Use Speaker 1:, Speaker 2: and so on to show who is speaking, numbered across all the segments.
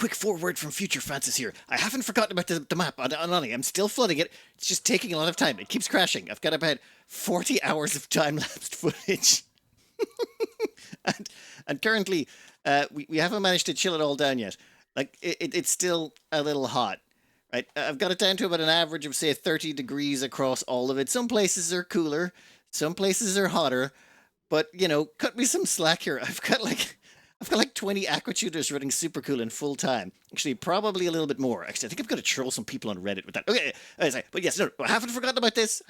Speaker 1: quick forward from Future Francis here. I haven't forgotten about the map on Ani. I'm still flooding it. It's just taking a lot of time. It keeps crashing. I've got about 40 hours of time-lapsed footage. and, and currently, we haven't managed to chill it all down yet. Like, it's still a little hot. Right, I've got it down to about an average of, say, 30 degrees across all of it. Some places are cooler, some places are hotter, but, you know, cut me some slack here. I've got like 20 aqua tutors running super cool in full time. Actually, probably a little bit more. Actually, I think I've got to troll some people on Reddit with that. Okay, but yes, no, I haven't forgotten about this.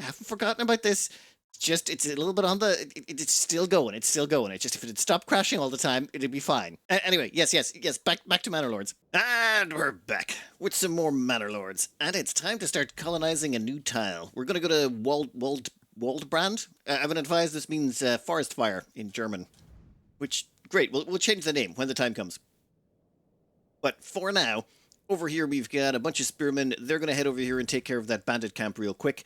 Speaker 1: It's a little bit on the. It's still going. It's still going. It's just if it had stopped crashing all the time, it'd be fine. Anyway, yes. Back to Manor Lords, and we're back with some more Manor Lords, and it's time to start colonizing a new tile. We're gonna go to Waldbrand. I've been advised this means forest fire in German, which great. We'll change the name when the time comes. But for now, over here we've got a bunch of spearmen. They're gonna head over here and take care of that bandit camp real quick.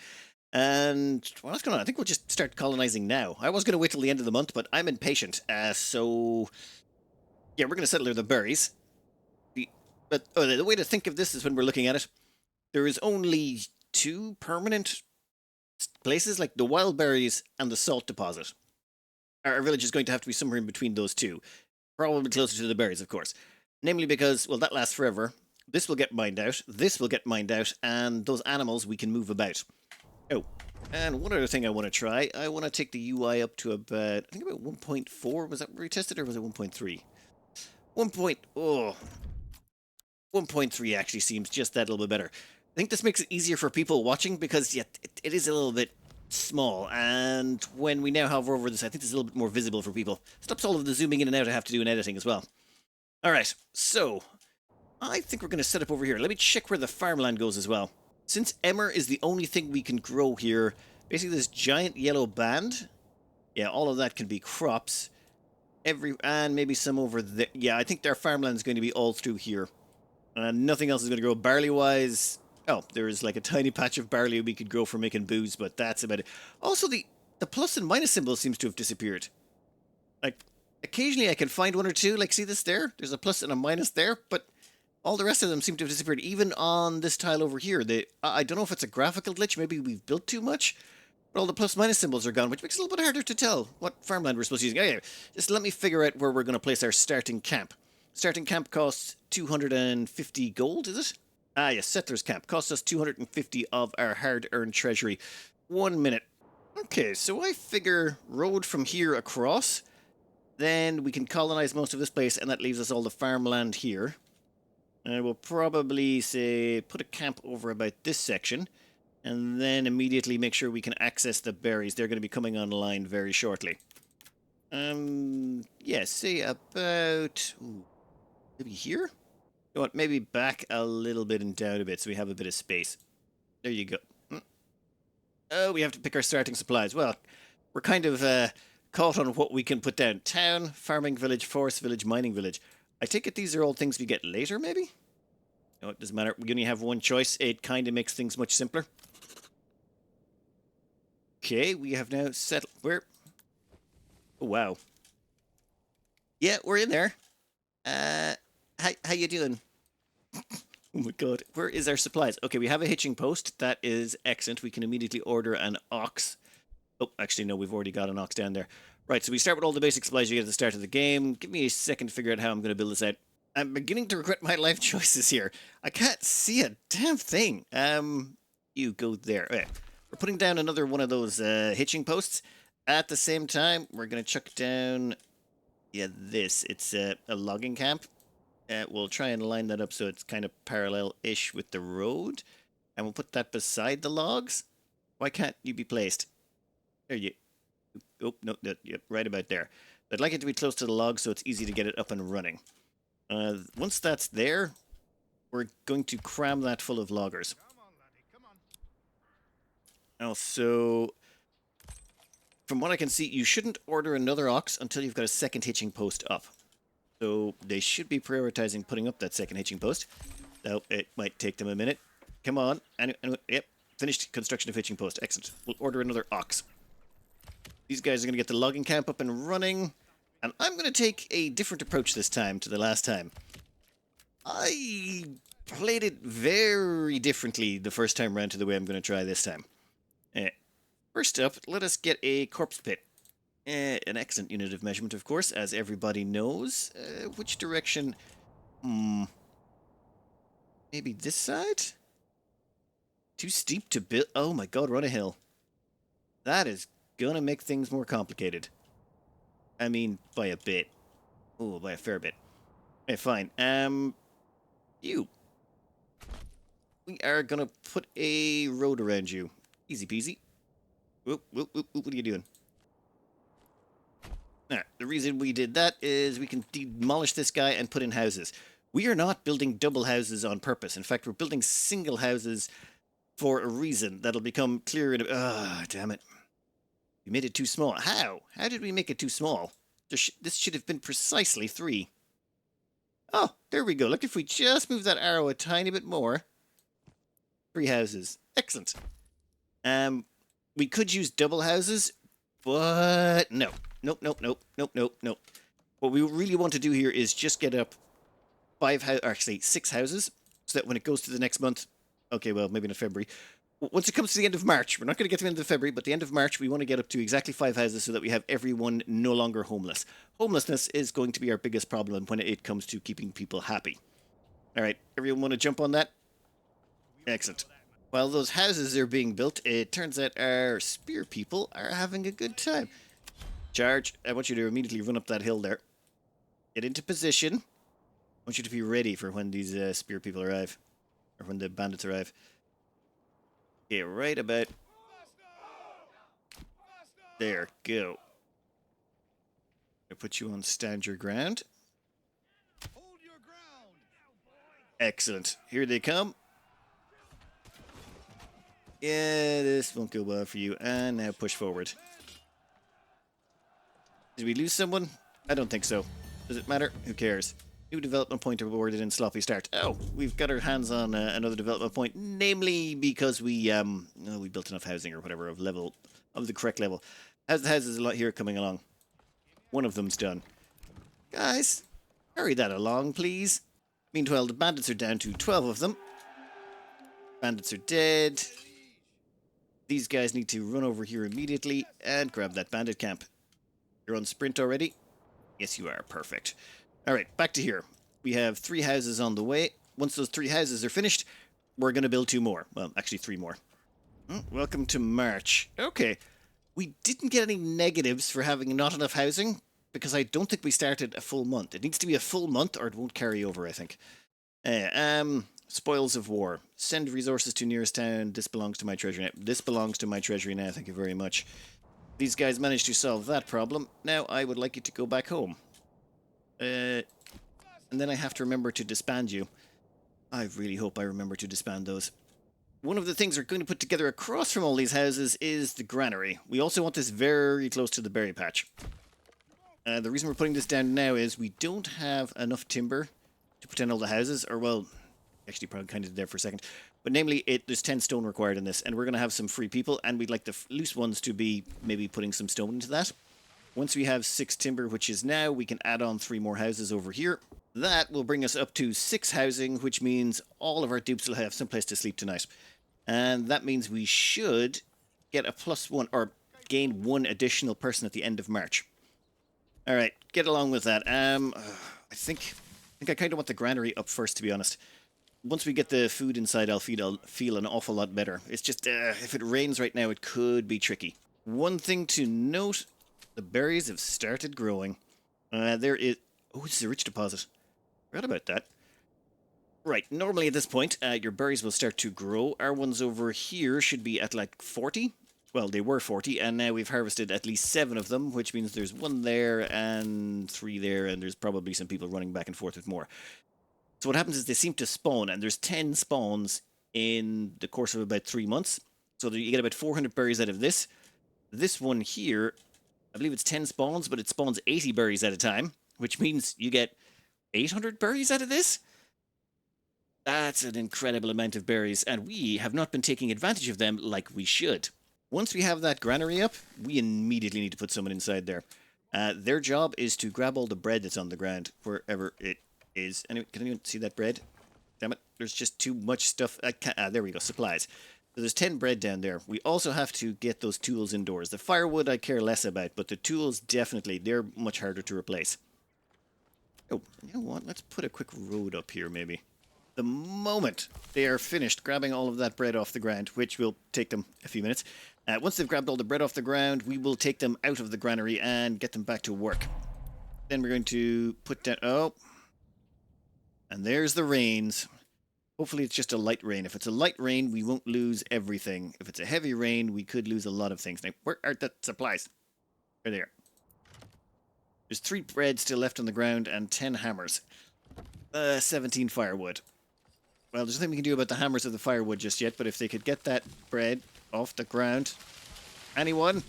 Speaker 1: And what's going on? I think we'll just start colonizing now. I was going to wait till the end of the month, but I'm impatient. So, yeah, we're going to settle the berries. But the way to think of this is when we're looking at it, there is only two permanent places, like the wild berries and the salt deposit. Our village is going to have to be somewhere in between those two. Probably closer to the berries, of course. Namely because, well, that lasts forever. This will get mined out, this will get mined out, and those animals we can move about. Oh, and one other thing I want to try, I want to take the UI up to about, I think about 1.4, was that where we tested, or was it 1.3? 1.3 actually seems just that little bit better. I think this makes it easier for people watching, because yeah, it is a little bit small, and when we now hover over this, I think it's a little bit more visible for people. Stops all of the zooming in and out I have to do in editing as well. Alright, so, I think we're going to set up over here. Let me check where the farmland goes as well. Since emmer is the only thing we can grow here, basically this giant yellow band, yeah, all of that can be crops. And maybe some over there. Yeah, I think their farmland is going to be all through here. Nothing else is going to grow barley-wise. Oh, there's like a tiny patch of barley we could grow for making booze, but that's about it. Also, the plus and minus symbol seems to have disappeared. Like, occasionally I can find one or two, like, see this there? There's a plus and a minus there, but all the rest of them seem to have disappeared, even on this tile over here. I don't know if it's a graphical glitch, maybe we've built too much, but all the plus-minus symbols are gone, which makes it a little bit harder to tell what farmland we're supposed to use. Anyway, just let me figure out where we're going to place our starting camp. Starting camp costs 250 gold, is it? Ah, yes, Settlers Camp. Costs us 250 of our hard-earned treasury. 1 minute. Okay, so I figure road from here across, then we can colonize most of this place, and that leaves us all the farmland here. And we'll probably, say, put a camp over about this section, and then immediately make sure we can access the berries. They're going to be coming online very shortly. Yeah, say about... Ooh, maybe here? You know what, maybe back a little bit and down a bit so we have a bit of space. There you go. Oh, we have to pick our starting supplies. Well, we're kind of caught on what we can put down. Town, farming village, forest village, mining village. I take it these are all things we get later, maybe? No, it doesn't matter. We only have one choice. It kind of makes things much simpler. Okay, we have now settled... Where? Oh, wow. Yeah, we're in there. How you doing? Oh my god. Where is our supplies? Okay, we have a hitching post. That is excellent. We can immediately order an ox. Oh, actually, no, we've already got an ox down there. Right, so we start with all the basic supplies you get at the start of the game. Give me a second to figure out how I'm going to build this out. I'm beginning to regret my life choices here. I can't see a damn thing. You go there. Okay. We're putting down another one of those hitching posts. At the same time, we're going to chuck down, yeah, this. It's a logging camp. We'll try and line that up so it's kind of parallel-ish with the road. And we'll put that beside the logs. Why can't you be placed? There you... Oh, no, yep, right about there. I'd like it to be close to the log so it's easy to get it up and running. Once that's there, we're going to cram that full of loggers.
Speaker 2: Come on, laddie, come on.
Speaker 1: Also, from what I can see, you shouldn't order another ox until you've got a second hitching post up. So they should be prioritizing putting up that second hitching post. Though it might take them a minute. Come on. Yep, finished construction of hitching post. Excellent. We'll order another ox. These guys are going to get the logging camp up and running. And I'm going to take a different approach this time to the last time. I played it very differently the first time round to the way I'm going to try this time. First up, let us get a corpse pit. An excellent unit of measurement, of course, as everybody knows. Which direction? Maybe this side? Too steep to build. Oh my god, run a hill. That is gonna make things more complicated. I mean, by a bit. Oh, by a fair bit. Okay, fine. You. We are gonna put a road around you. Easy peasy. Whoop, whoop, whoop, whoop. What are you doing? The reason we did that is we can demolish this guy and put in houses. We are not building double houses on purpose. In fact, we're building single houses for a reason that'll become clear in a... Ah, damn it. We made it too small. How? How did we make it too small? This should have been precisely 3. Oh, there we go. Look, if we just move that arrow a tiny bit more. 3 houses. Excellent. We could use double houses, but no. Nope, nope, nope, nope, nope, nope. What we really want to do here is just get up 6 houses, so that when it goes to the next month, okay, well, maybe not February. Once it comes to the end of March, we're not going to get to the end of February, but the end of March, we want to get up to exactly 5 houses so that we have everyone no longer homeless. Homelessness is going to be our biggest problem when it comes to keeping people happy. All right, everyone want to jump on that? Excellent. While those houses are being built, it turns out our spear people are having a good time. Charge. I want you to immediately run up that hill there. Get into position. I want you to be ready for when these spear people arrive. Or when the bandits arrive. Okay, right about... There, go. I put you on stand your ground.
Speaker 2: Hold your ground.
Speaker 1: Excellent. Here they come. Yeah, this won't go well for you. And now push forward. Did we lose someone? I don't think so. Does it matter? Who cares? New development point awarded in sloppy start. Oh, we've got our hands on another development point, namely because we built enough housing or whatever of the correct level. How's the houses a lot here coming along? One of them's done. Guys, hurry that along, please. Meanwhile, the bandits are down to 12 of them. Bandits are dead. These guys need to run over here immediately and grab that bandit camp. You're on sprint already? Yes, you are. Perfect. All right, back to here. We have 3 houses on the way. Once those 3 houses are finished, we're going to build 2 more. Well, actually 3 more. Welcome to March. Okay. We didn't get any negatives for having not enough housing, because I don't think we started a full month. It needs to be a full month or it won't carry over, I think. Spoils of war. Send resources to nearest town. This belongs to my treasury now. This belongs to my treasury now, thank you very much. These guys managed to solve that problem. Now I would like you to go back home. And then I have to remember to disband you. I really hope I remember to disband those. One of the things we're going to put together across from all these houses is the granary. We also want this very close to the berry patch. The reason we're putting this down now is we don't have enough timber to put in all the houses, or well, actually probably kind of did there for a second. But namely, there's 10 stone required in this, and we're going to have some free people, and we'd like the loose ones to be maybe putting some stone into that. Once we have 6 timber, which is now, we can add on 3 more houses over here. That will bring us up to 6 housing, which means all of our dupes will have some place to sleep tonight. And that means we should get a +1, or gain 1 additional person at the end of March. Alright, get along with that. I think I kind of want the granary up first, to be honest. Once we get the food inside, I'll feel an awful lot better. It's just, if it rains right now, it could be tricky. One thing to note, the berries have started growing. There is... Oh, this is a rich deposit. Forgot about that. Right, normally at this point, your berries will start to grow. Our ones over here should be at like 40. Well, they were 40, and now we've harvested at least 7 of them, which means there's 1 there and 3 there, and there's probably some people running back and forth with more. So what happens is they seem to spawn, and there's 10 spawns in the course of about 3 months. So you get about 400 berries out of this. This one here, I believe it's 10 spawns, but it spawns 80 berries at a time, which means you get 800 berries out of this. That's an incredible amount of berries, and we have not been taking advantage of them like we should. Once we have that granary up, we immediately need to put someone inside there. Their job is to grab all the bread that's on the ground, wherever it is... Can anyone see that bread? Damn it, there's just too much stuff. There we go, supplies. So there's 10 bread down there. We also have to get those tools indoors. The firewood I care less about, but the tools definitely, they're much harder to replace. Oh, you know what? Let's put a quick road up here, maybe. The moment they are finished grabbing all of that bread off the ground, which will take them a few minutes, once they've grabbed all the bread off the ground, we will take them out of the granary and get them back to work. Then we're going to put down... Oh. And there's the rains. Hopefully it's just a light rain. If it's a light rain, we won't lose everything. If it's a heavy rain, we could lose a lot of things. Now, where are the supplies? They're there. There's 3 bread still left on the ground and 10 hammers. 17 firewood. Well, there's nothing we can do about the hammers of the firewood just yet, but if they could get that bread off the ground... Anyone?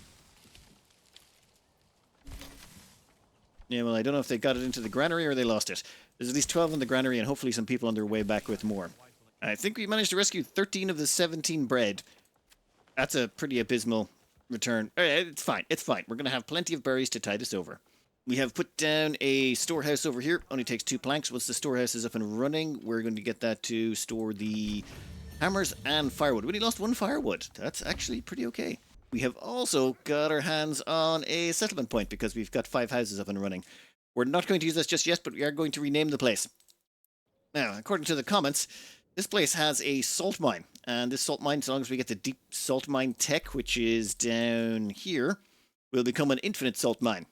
Speaker 1: Yeah, well, I don't know if they got it into the granary or they lost it. There's at least 12 in the granary and hopefully some people on their way back with more. I think we managed to rescue 13 of the 17 bread. That's a pretty abysmal return. It's fine. It's fine. We're going to have plenty of berries to tide us over. We have put down a storehouse over here. Only takes 2 planks. Once the storehouse is up and running, we're going to get that to store the hammers and firewood. We only lost 1 firewood. That's actually pretty okay. We have also got our hands on a settlement point because we've got 5 houses up and running. We're not going to use this just yet, but we are going to rename the place. Now, according to the comments, this place has a salt mine. And this salt mine, as long as we get the deep salt mine tech, which is down here, will become an infinite salt mine.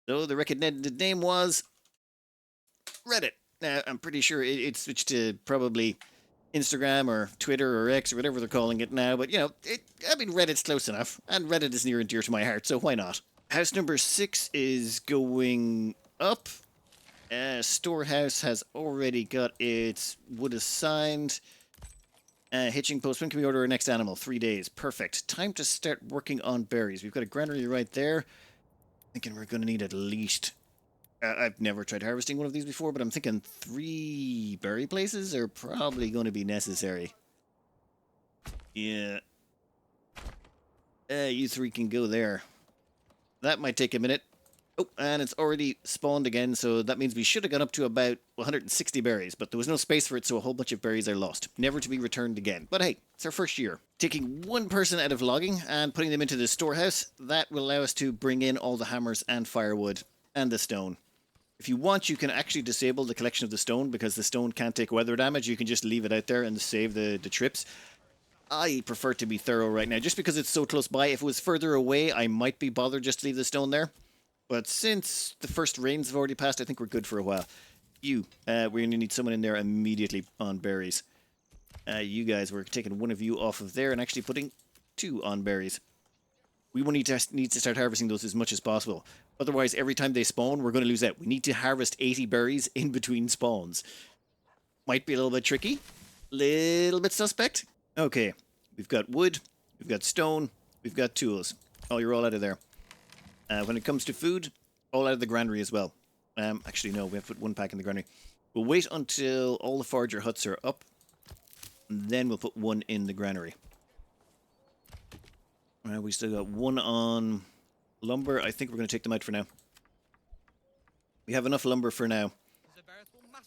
Speaker 1: So the recommended name was Reddit. Now, I'm pretty sure it switched to probably Instagram or Twitter or X or whatever they're calling it now. But, you know, Reddit's close enough. And Reddit is near and dear to my heart, so why not? House number 6 is going up. Storehouse has already got its wood assigned. Hitching post. When can we order our next animal? 3 days. Perfect. Time to start working on berries. We've got a granary right there. Thinking we're going to need at least... I've never tried harvesting one of these before, but I'm thinking 3 berry places are probably going to be necessary. Yeah. You 3 can go there. That might take a minute. Oh, and it's already spawned again, so that means we should have gone up to about 160 berries, but there was no space for it, so a whole bunch of berries are lost. Never to be returned again. But hey, it's our first year. Taking 1 person out of logging and putting them into the storehouse, that will allow us to bring in all the hammers and firewood and the stone. If you want, you can actually disable the collection of the stone, because the stone can't take weather damage. You can just leave it out there and save the trips. I prefer to be thorough right now, just because it's so close by. If it was further away, I might be bothered just to leave the stone there. But since the first rains have already passed, I think we're good for a while. We're going to need someone in there immediately on berries. You guys, we're taking 1 of you off of there and actually putting 2 on berries. We will need to start harvesting those as much as possible. Otherwise, every time they spawn, we're going to lose out. We need to harvest 80 berries in between spawns. Might be a little bit tricky. Little bit suspect. Okay, we've got wood, we've got stone, we've got tools. Oh, you're all out of there. When it comes to food, all out of the granary as well. Actually, no, we have to put 1 pack in the granary. We'll wait until all the forager huts are up, and then we'll put 1 in the granary. We still got 1 on lumber. I think we're going to take them out for now. We have enough lumber for now.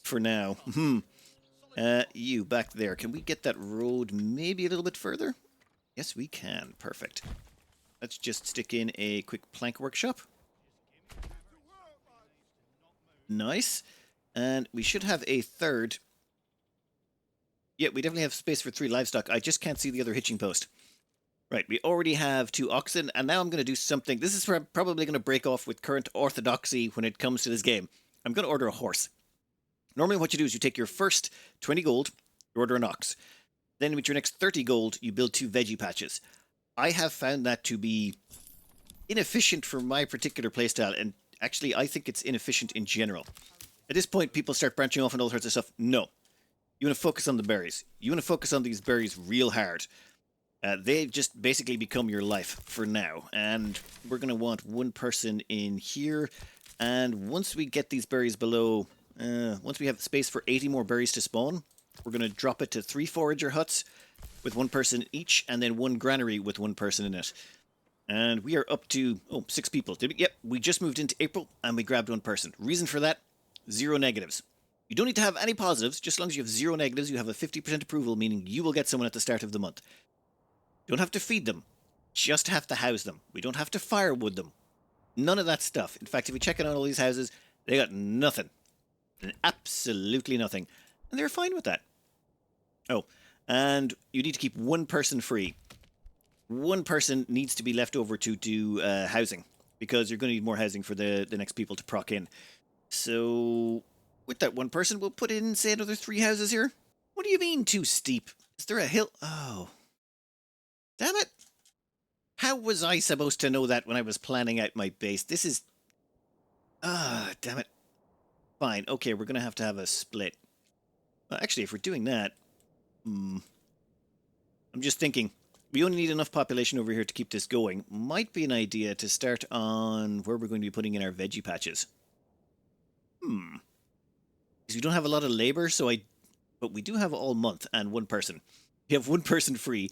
Speaker 1: For now. You back there. Can we get that road maybe a little bit further? Yes, we can. Perfect. Let's just stick in a quick plank workshop. Nice. And we should have a 3rd. Yeah, we definitely have space for 3 livestock. I just can't see the other hitching post. Right, we already have 2 oxen, and now I'm going to do something. This is probably going to break off with current orthodoxy when it comes to this game. I'm going to order a horse. Normally what you do is you take your first 20 gold, you order an ox. Then with your next 30 gold, you build 2 veggie patches. I have found that to be inefficient for my particular playstyle, and actually I think it's inefficient in general. At this point, people start branching off and all sorts of stuff. No. You want to focus on the berries. You want to focus on these berries real hard. They just basically become your life for now. And we're going to want 1 person in here. And once we get these berries below... once we have space for 80 more berries to spawn, we're going to drop it to 3 forager huts with 1 person each, and then 1 granary with 1 person in it. And we are up to, 6 people. Yep, we just moved into April, and we grabbed 1 person. Reason for that, 0 negatives. You don't need to have any positives. Just as long as you have 0 negatives, you have a 50% approval, meaning you will get someone at the start of the month. You don't have to feed them. Just have to house them. We don't have to firewood them. None of that stuff. In fact, if you check out all these houses, they got nothing. Absolutely nothing. And they're fine with that. Oh, and you need to keep one person free. One person needs to be left over to do housing, because you're going to need more housing for the next people to proc in. So, with that one person, we'll put in, say, another 3 houses here. What do you mean too steep? Is there a hill? Oh. Damn it. How was I supposed to know that when I was planning out my base? This is... damn it. Fine. Okay, we're going to have a split. Well, actually, if we're doing that... I'm just thinking. We only need enough population over here to keep this going. Might be an idea to start on where we're going to be putting in our veggie patches. Because we don't have a lot of labor, but we do have all month and one person. We have one person free.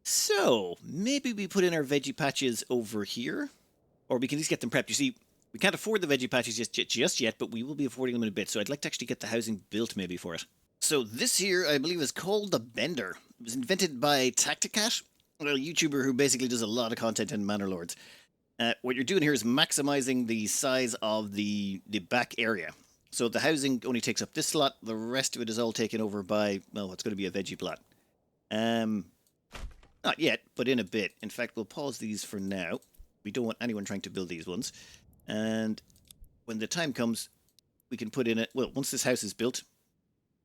Speaker 1: So, maybe we put in our veggie patches over here? Or we can at least get them prepped. You see, we can't afford the veggie patches just yet, but we will be affording them in a bit. So I'd like to actually get the housing built maybe for it. So this here, I believe, is called the Bender. It was invented by Tacticat, a YouTuber who basically does a lot of content in Manor Lords. What you're doing here is maximizing the size of the back area. So the housing only takes up this slot. The rest of it is all taken over by, well, what's going to be a veggie plot. Not yet, but in a bit. In fact, we'll pause these for now. We don't want anyone trying to build these ones. And when the time comes, we can put in it. Well, once this house is built,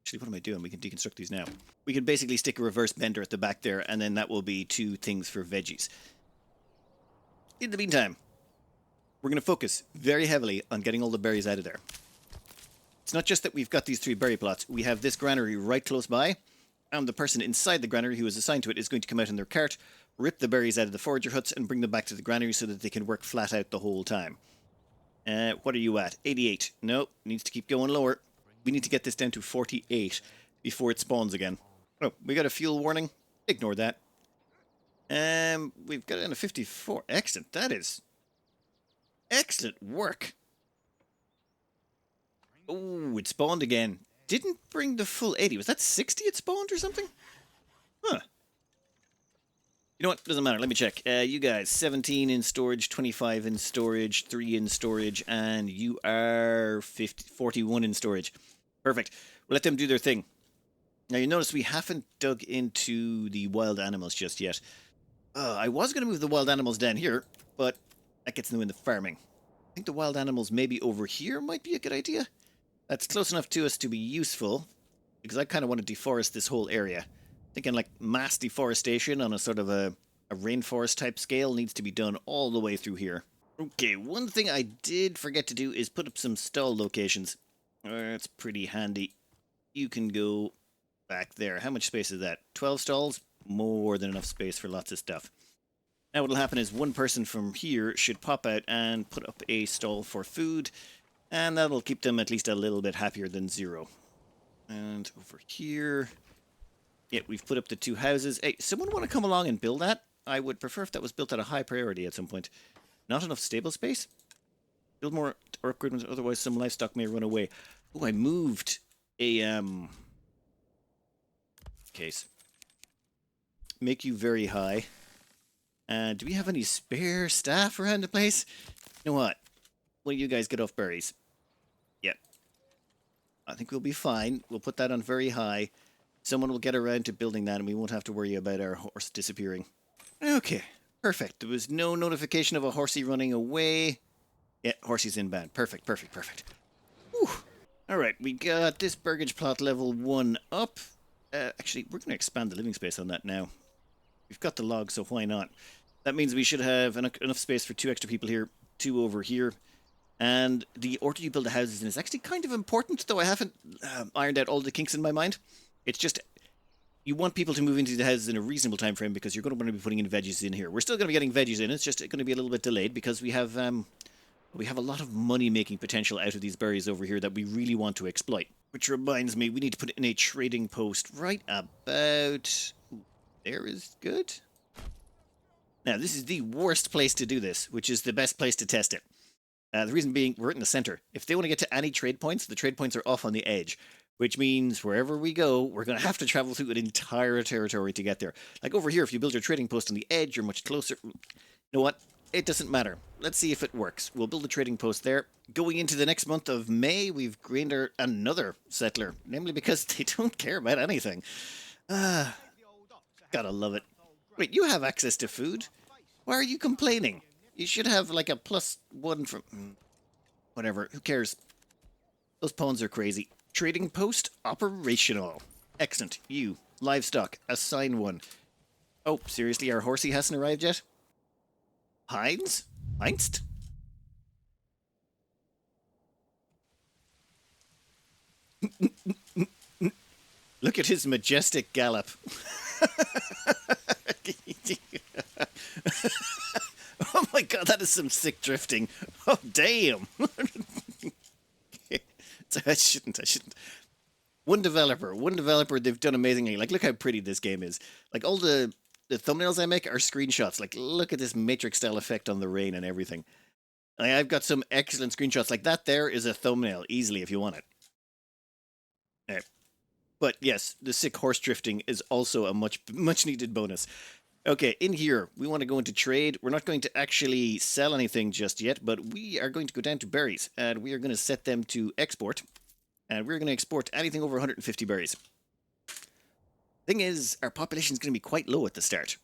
Speaker 1: actually, what am I doing? We can deconstruct these now. We can basically stick a reverse bender at the back there, and then that will be 2 things for veggies. In the meantime, we're going to focus very heavily on getting all the berries out of there. It's not just that we've got these 3 berry plots. We have this granary right close by, and the person inside the granary who is assigned to it is going to come out in their cart, rip the berries out of the forager huts, and bring them back to the granary so that they can work flat out the whole time. What are you at? 88. No, needs to keep going lower. We need to get this down to 48 before it spawns again. Oh, we got a fuel warning. Ignore that. We've got it in a 54. Excellent. That is excellent work. Oh, it spawned again. Didn't bring the full 80. Was that 60 it spawned or something? Huh. You know what? Doesn't matter. Let me check. You guys, 17 in storage, 25 in storage, 3 in storage, and you are 41 in storage. Perfect. We'll let them do their thing. Now, you notice we haven't dug into the wild animals just yet. I was going to move the wild animals down here, but that gets in the way of farming. I think the wild animals maybe over here might be a good idea. That's close enough to us to be useful, because I kind of want to deforest this whole area. Thinking like mass deforestation on a sort of a rainforest type scale needs to be done all the way through here. Okay, one thing I did forget to do is put up some stall locations. That's pretty handy. You can go back there. How much space is that? 12 stalls? More than enough space for lots of stuff. Now what'll happen is one person from here should pop out and put up a stall for food, and that'll keep them at least a little bit happier than 0. And over here... yeah, we've put up the 2 houses. Hey, someone want to come along and build that? I would prefer if that was built at a high priority at some point. Not enough stable space? Build more or upgrade ones, otherwise some livestock may run away. Oh, I moved a case. Make you very high. Do we have any spare staff around the place? You know what? Well, you guys get off berries. Yep. I think we'll be fine. We'll put that on very high. Someone will get around to building that and we won't have to worry about our horse disappearing. Okay, perfect. There was no notification of a horsey running away. Yeah, horsey's inbound. Perfect, perfect, perfect. Whew. Alright, we got this burgage plot level 1 up. Actually, we're going to expand the living space on that now. We've got the log, so why not? That means we should have enough space for 2 extra people here, 2 over here. And the order you build the houses in is actually kind of important, though I haven't ironed out all the kinks in my mind. It's just, you want people to move into the houses in a reasonable time frame because you're going to want to be putting in veggies in here. We're still going to be getting veggies in. It's just going to be a little bit delayed because we have a lot of money-making potential out of these berries over here that we really want to exploit. Which reminds me, we need to put in a trading post right about... ooh, there is good. Now, this is the worst place to do this, which is the best place to test it. The reason being, we're in the center. If they want to get to any trade points, the trade points are off on the edge, which means wherever we go, we're going to have to travel through an entire territory to get there. Like over here, if you build your trading post on the edge, you're much closer. You know what? It doesn't matter. Let's see if it works. We'll build a trading post there. Going into the next month of May, we've gained another settler, namely because they don't care about anything. Ah, gotta love it. Wait, you have access to food? Why are you complaining? You should have like a +1 from... Whatever, who cares? Those pawns are crazy. Trading post operational. Excellent. You, livestock, assign one. Oh, seriously, our horsey hasn't arrived yet? Heinz? Heinst? Look at his majestic gallop. Oh my god, that is some sick drifting. Oh, damn. I shouldn't. One developer, they've done amazingly. Like, look how pretty this game is. Like, all the thumbnails I make are screenshots. Like, look at this matrix-style effect on the rain and everything. Like, I've got some excellent screenshots. Like, that there is a thumbnail, easily, if you want it. But yes, the sick horse drifting is also a much needed bonus. Okay, in here, we want to go into trade. We're not going to actually sell anything just yet, but we are going to go down to berries, and we are going to set them to export, and we're going to export anything over 150 berries. Thing is, our population is going to be quite low at the start.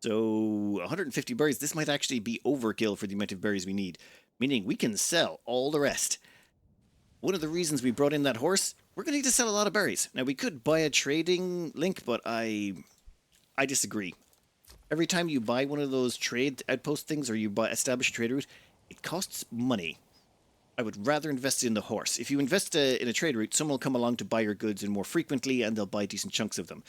Speaker 1: So 150 berries, this might actually be overkill for the amount of berries we need, meaning we can sell all the rest. One of the reasons we brought in that horse, we're going to need to sell a lot of berries. Now, we could buy a trading link, but I disagree. Every time you buy one of those trade outpost things or you establish a trade route, it costs money. I would rather invest in the horse. If you invest in a trade route, someone will come along to buy your goods in more frequently and they'll buy decent chunks of them.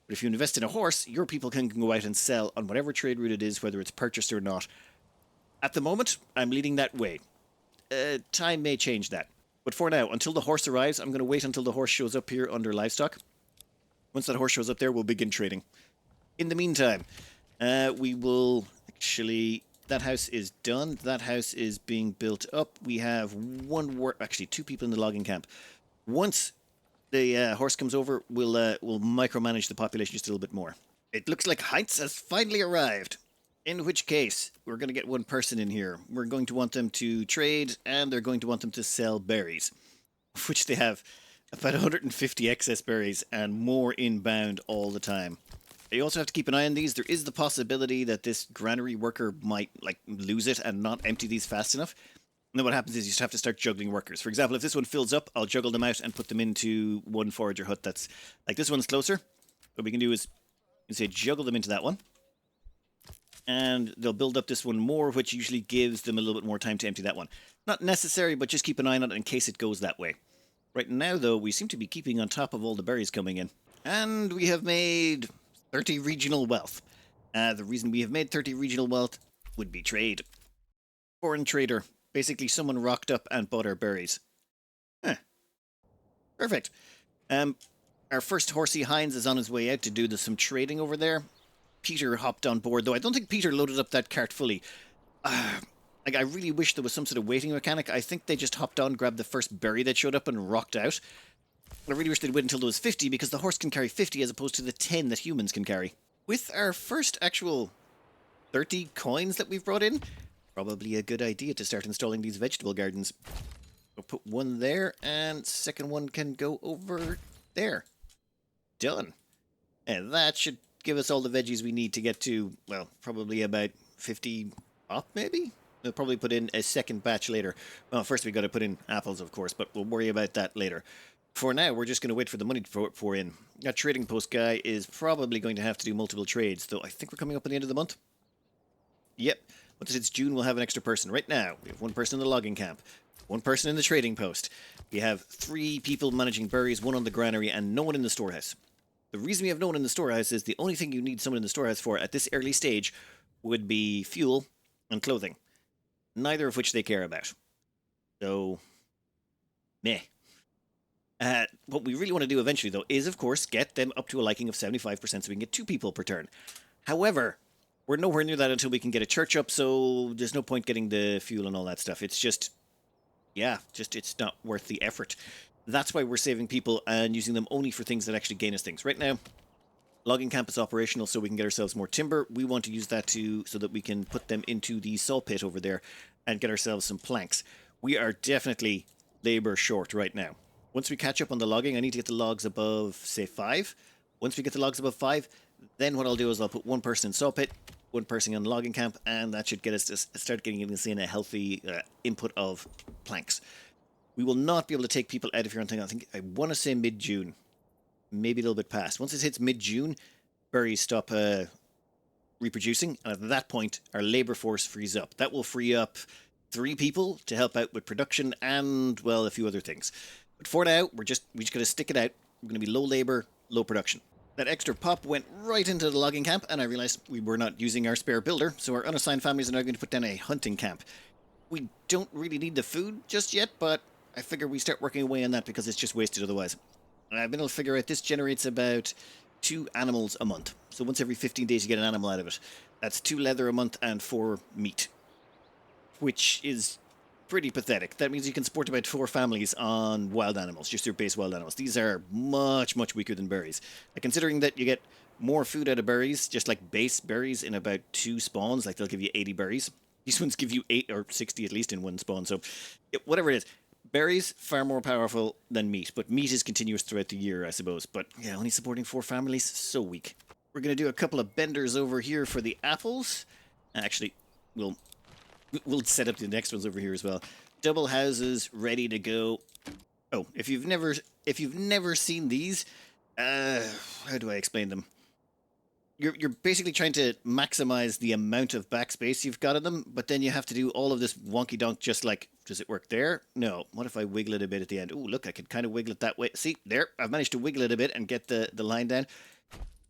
Speaker 1: But if you invest in a horse, your people can go out and sell on whatever trade route it is, whether it's purchased or not. At the moment, I'm leading that way. Time may change that. But for now, until the horse arrives, I'm going to wait until the horse shows up here under livestock. Once that horse shows up there, we'll begin trading. In the meantime, we will actually... That house is done. That house is being built up. We have actually 2 people in the logging camp. Once the horse comes over, we'll micromanage the population just a little bit more. It looks like Heinz has finally arrived. In which case, we're going to get 1 person in here. We're going to want them to trade, and they're going to want them to sell berries, of which they have about 150 excess berries and more inbound all the time. You also have to keep an eye on these. There is the possibility that this granary worker might lose it and not empty these fast enough. And then what happens is you just have to start juggling workers. For example, if this one fills up, I'll juggle them out and put them into one forager hut that's... Like, this one's closer. What we can do is, you can say juggle them into that one. And they'll build up this one more, which usually gives them a little bit more time to empty that one. Not necessary, but just keep an eye on it in case it goes that way. Right now, though, we seem to be keeping on top of all the berries coming in. And we have made 30 regional wealth. The reason we have made 30 regional wealth would be trade. Foreign trader. Basically, someone rocked up and bought our berries. Perfect. Our first horsey Heinz is on his way out to do some trading over there. Peter hopped on board, though I don't think Peter loaded up that cart fully. I really wish there was some sort of waiting mechanic. I think they just hopped on, grabbed the first berry that showed up and rocked out. I really wish they'd wait until there was 50, because the horse can carry 50 as opposed to the 10 that humans can carry. With our first actual 30 coins that we've brought in, probably a good idea to start installing these vegetable gardens. We'll put one there, and second one can go over there. Done. And that should give us all the veggies we need to get to, well, probably about 50 up, maybe? We'll probably put in a second batch later. Well, first we got to put in apples, of course, but we'll worry about that later. For now, we're just going to wait for the money to pour in. That trading post guy is probably going to have to do multiple trades, though I think we're coming up at the end of the month. Yep. Once it's June, we'll have an extra person. Right now, we have 1 person in the logging camp, 1 person in the trading post. We have 3 people managing berries, 1 on the granary, and no one in the storehouse. The reason we have no one in the storehouse is the only thing you need someone in the storehouse for at this early stage would be fuel and clothing, neither of which they care about. So, meh. What we really want to do eventually, though, is, of course, get them up to a liking of 75% so we can get 2 people per turn. However, We're nowhere near that until we can get a church up, so there's no point getting the fuel and all that stuff. It's just, yeah, just it's not worth the effort. That's why we're saving people and using them only for things that actually gain us things. Right now, logging camp is operational so we can get ourselves more timber. We want to use that so that we can put them into the saw pit over there and get ourselves some planks. We are definitely labor short right now. Once we catch up on the logging, I need to get the logs above, say, 5. Once we get the logs above 5, then what I'll do is I'll put one person in saw pit, one person on logging camp, and that should get us to start getting us in a healthy input of planks. We will not be able to take people out of here until I want to say mid-June, maybe a little bit past. Once it hits mid-June, berries stop reproducing, and at that point, our labor force frees up. That will free up 3 people to help out with production and, well, a few other things. But for now, we just got to stick it out. We're going to be low labor, low production. That extra pop went right into the logging camp, and I realized we were not using our spare builder, so our unassigned families are now going to put down a hunting camp. We don't really need the food just yet, but I figure we start working away on that because it's just wasted otherwise. I've been able to figure out this generates about 2 animals a month. So once every 15 days you get an animal out of it. That's 2 leather a month and 4 meat, which is pretty pathetic. That means you can support about 4 families on wild animals, just your base wild animals. These are much, much weaker than berries. Like, considering that you get more food out of berries, just like base berries in about 2 spawns, like they'll give you 80 berries. These ones give you 8 or 60 at least in 1 spawn, so whatever it is. Berries, far more powerful than meat, but meat is continuous throughout the year, I suppose. But yeah, only supporting 4 families, so weak. We're going to do a couple of benders over here for the apples. Actually, we'll set up the next ones over here as well. Double houses ready to go. Oh, if you've never seen these, how do I explain them? You're basically trying to maximize the amount of backspace you've got in them, but then you have to do all of this wonky donk. Just like, does it work there? No. What if I wiggle it a bit at the end? Oh, look, I can kind of wiggle it that way. See, there, I've managed to wiggle it a bit and get the line down.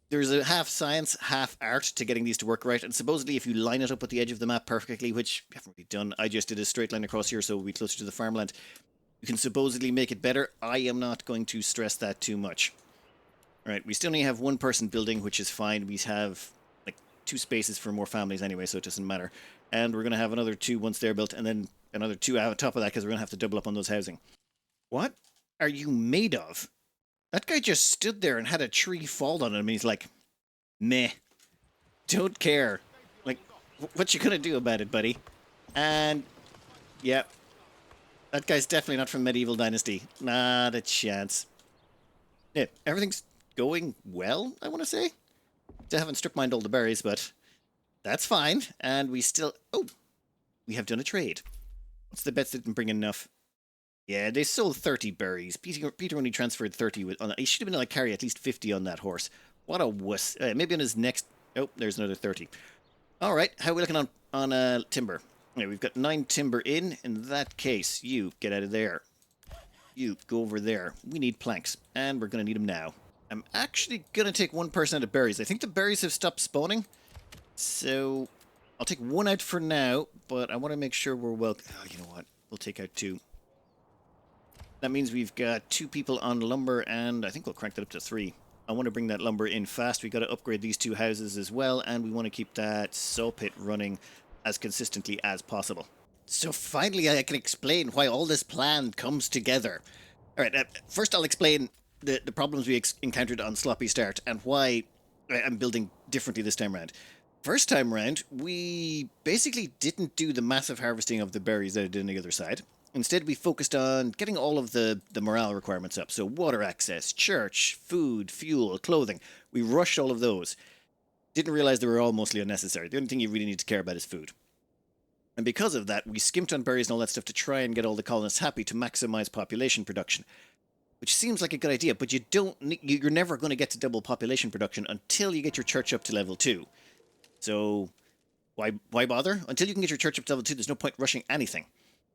Speaker 1: There's a half science, half art to getting these to work right, and supposedly if you line it up at the edge of the map perfectly, which I haven't really done, I just did a straight line across here so we'll be closer to the farmland, you can supposedly make it better. I am not going to stress that too much. Alright, we still only have 1 person building, which is fine. We have like 2 spaces for more families anyway, so it doesn't matter. And we're going to have another 2 once they're built, and then another 2 on top of that because we're going to have to double up on those housing. What are you made of? That guy just stood there and had a tree fall on him, and he's like, meh, don't care. Like, what you gonna do about it, buddy? And, yeah, that guy's definitely not from Medieval Dynasty. Not a chance. Yeah, everything's going well, I want to say. I haven't strip mined all the berries, but that's fine. And we still... Oh, we have done a trade. What's the bets that didn't bring enough? Yeah, they sold 30 berries. Peter only transferred 30. He should have been able to carry at least 50 on that horse. What a wuss. Maybe on his next... Oh, there's another 30. All right, how are we looking on timber? Yeah, we've got 9 timber in. In that case, you get out of there. You go over there. We need planks, and we're going to need them now. I'm actually going to take 1 person out of berries. I think the berries have stopped spawning, so I'll take 1 out for now, but I want to make sure we're well... Oh, you know what? We'll take out 2. That means we've got 2 people on lumber, and I think we'll crank that up to 3. I want to bring that lumber in fast. We've got to upgrade these 2 houses as well, and we want to keep that saw pit running as consistently as possible. So finally I can explain why all this plan comes together. Alright, first I'll explain the problems we encountered on Sloppy Start and why I'm building differently this time around. First time around, we basically didn't do the massive harvesting of the berries that I did on the other side. Instead, we focused on getting all of the morale requirements up. So water access, church, food, fuel, clothing. We rushed all of those. Didn't realize they were all mostly unnecessary. The only thing you really need to care about is food. And because of that, we skimped on berries and all that stuff to try and get all the colonists happy to maximize population production. Which seems like a good idea, but you're never going to get to double population production until you get your church up to level 2. So, why bother? Until you can get your church up to level 2, there's no point rushing anything.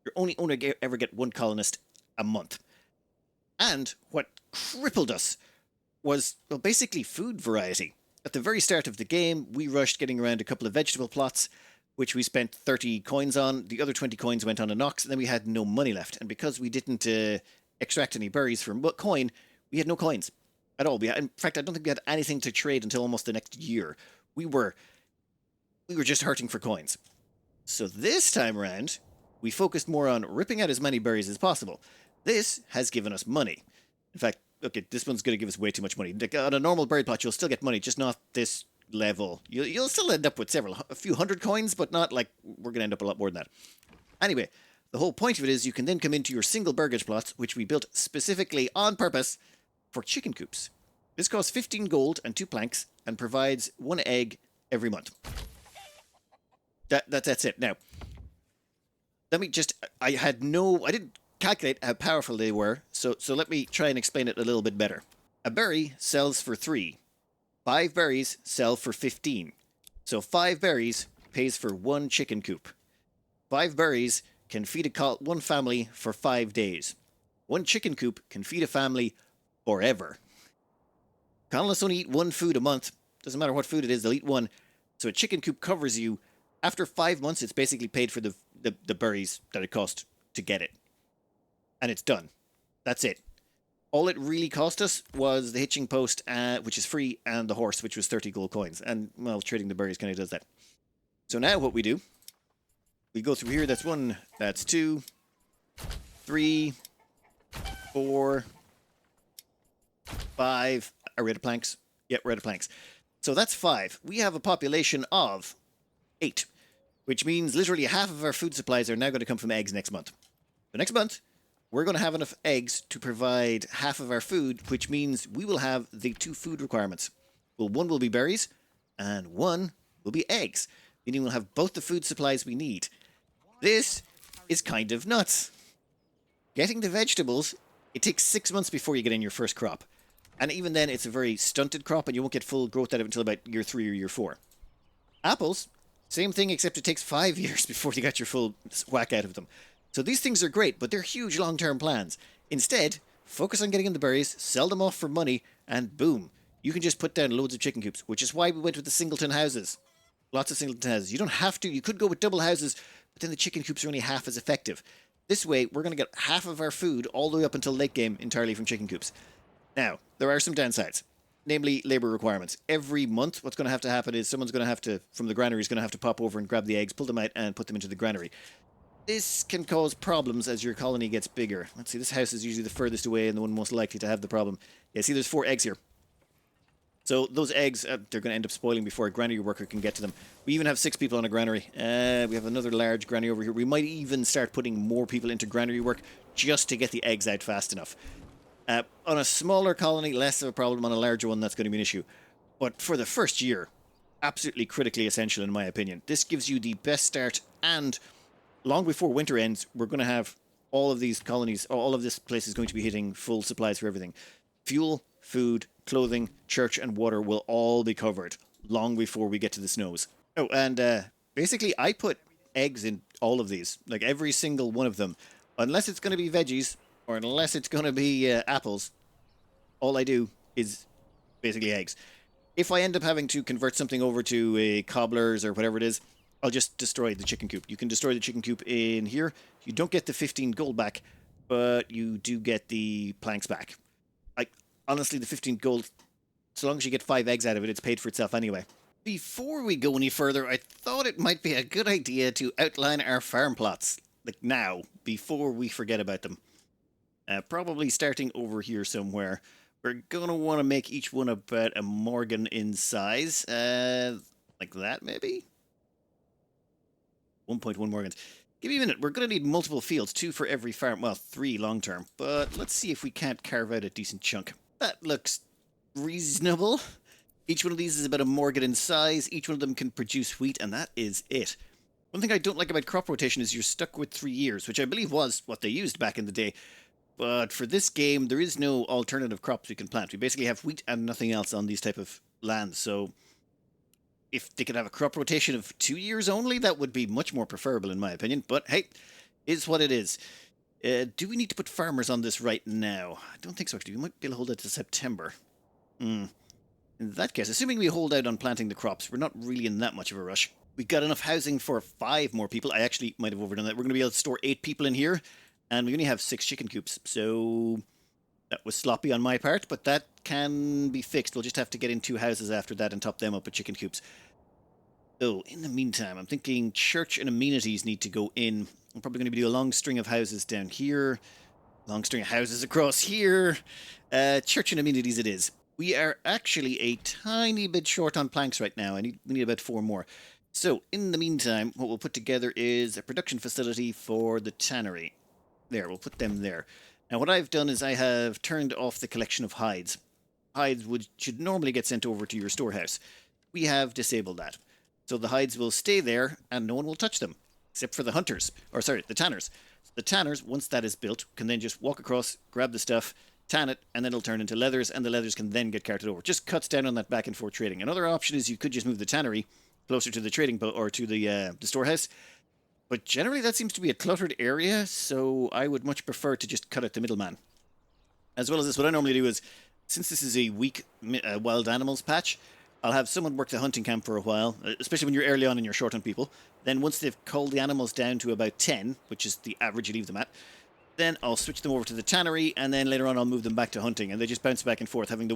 Speaker 1: You're only ever get 1 colonist a month. And what crippled us was, well, basically food variety. At the very start of the game, we rushed getting around a couple of vegetable plots, which we spent 30 coins on. The other 20 coins went on a Nox, and then we had no money left. And because we didn't extract any berries from coin, we had no coins at all. In fact, I don't think we had anything to trade until almost the next year. We were we were just hurting for coins. So this time around, we focused more on ripping out as many berries as possible. This has given us money. In fact, okay, this one's going to give us way too much money. Like, on a normal berry plot, you'll still get money, just not this level. You'll still end up with a few hundred coins, but not like we're going to end up a lot more than that. Anyway, the whole point of it is you can then come into your single burgage plots, which we built specifically on purpose for chicken coops. This costs 15 gold and 2 planks and provides 1 egg every month. That's it. Now, let me just, I didn't calculate how powerful they were, so let me try and explain it a little bit better. A berry sells for 3. 5 berries sell for 15. So 5 berries pays for 1 chicken coop. 5 berries can feed one family for 5 days. 1 chicken coop can feed a family forever. Colonists only eat 1 food a month. Doesn't matter what food it is, they'll eat 1. So a chicken coop covers you. After 5 months, it's basically paid for the berries that it cost to get it. And it's done. That's it. All it really cost us was the hitching post, which is free, and the horse, which was 30 gold coins. And, well, trading the berries kind of does that. So now what we do, we go through here. That's 1, that's 2, 3, 4, 5. Are we out of planks? Yep, we're out of planks. So that's 5. We have a population of 8, which means literally half of our food supplies are now going to come from eggs next month. So next month, we're going to have enough eggs to provide half of our food, which means we will have the 2 food requirements. Well, 1 will be berries, and 1 will be eggs, meaning we'll have both the food supplies we need. This is kind of nuts. Getting the vegetables, it takes 6 months before you get in your first crop. And even then, it's a very stunted crop, and you won't get full growth out of it until about year 3 or year 4. Apples, same thing, except it takes 5 years before you got your full whack out of them. So these things are great, but they're huge long-term plans. Instead, focus on getting in the berries, sell them off for money, and boom, you can just put down loads of chicken coops, which is why we went with the singleton houses. Lots of singleton houses. You don't have to. You could go with double houses, but then the chicken coops are only half as effective. This way, we're going to get half of our food all the way up until late game entirely from chicken coops. Now, there are some downsides, namely labor requirements. Every month, what's going to happen is someone's going to have to, from the granary, is going to have to pop over and grab the eggs, pull them out, and put them into the granary. This can cause problems as your colony gets bigger. Let's see, this house is usually the furthest away and the one most likely to have the problem. Yeah, see, there's 4 eggs here. So those eggs, they're going to end up spoiling before a granary worker can get to them. We even have 6 people on a granary. We have another large granary over here. We might even start putting more people into granary work just to get the eggs out fast enough. On a smaller colony, less of a problem. On a larger one, that's going to be an issue. But for the first year, absolutely critically essential in my opinion. This gives you the best start, and long before winter ends, we're going to have all of these colonies, all of this place is going to be hitting full supplies for everything. Fuel, food, clothing, church, and water will all be covered long before we get to the snows. Oh, and basically, I put eggs in all of these, like every single one of them. Unless it's going to be veggies, or unless it's going to be apples, all I do is basically eggs. If I end up having to convert something over to a cobbler's or whatever it is, I'll just destroy the chicken coop. You can destroy the chicken coop in here. You don't get the 15 gold back, but you do get the planks back. Honestly, the 15 gold, so long as you get 5 eggs out of it, it's paid for itself anyway. Before we go any further, I thought it might be a good idea to outline our farm plots. Like now, before we forget about them. Probably starting over here somewhere. We're going to want to make each one about a Morgan in size. Like that, maybe? 1.1 Morgans. Give me a minute. We're going to need multiple fields, 2 for every farm. Well, 3 long term. But let's see if we can't carve out a decent chunk. That looks reasonable. Each one of these is about a Morgan in size. Each one of them can produce wheat, and that is it. One thing I don't like about crop rotation is you're stuck with 3 years, which I believe was what they used back in the day. But for this game, there is no alternative crops we can plant. We basically have wheat and nothing else on these type of lands. So if they could have a crop rotation of 2 years only, that would be much more preferable in my opinion. But hey, is what it is. Do we need to put farmers on this right now? I don't think so, actually. We might be able to hold it to September. In that case, assuming we hold out on planting the crops, we're not really in that much of a rush. We got enough housing for 5 more people. I actually might have overdone that. We're going to be able to store 8 people in here, and we only have 6 chicken coops. So that was sloppy on my part, but that can be fixed. We'll just have to get in 2 houses after that and top them up with chicken coops. So, in the meantime, I'm thinking church and amenities need to go in. I'm probably going to do a long string of houses down here, long string of houses across here. Church and amenities it is. We are actually a tiny bit short on planks right now. We need about 4 more. So, in the meantime, what we'll put together is a production facility for the tannery. There, we'll put them there. Now, what I've done is I have turned off the collection of hides. Hides should normally get sent over to your storehouse. We have disabled that. So the hides will stay there and no one will touch them, except for the hunters, or sorry, the tanners. So the tanners, once that is built, can then just walk across, grab the stuff, tan it, and then it'll turn into leathers, and the leathers can then get carted over. Just cuts down on that back and forth trading. Another option is you could just move the tannery closer to the trading or to the storehouse. But generally, that seems to be a cluttered area, so I would much prefer to just cut out the middleman. As well as this, what I normally do is, since this is a weak wild animals patch, I'll have someone work the hunting camp for a while, especially when you're early on and you're short on people. Then once they've culled the animals down to about 10, which is the average you leave them at, then I'll switch them over to the tannery, and then later on I'll move them back to hunting, and they just bounce back and forth, having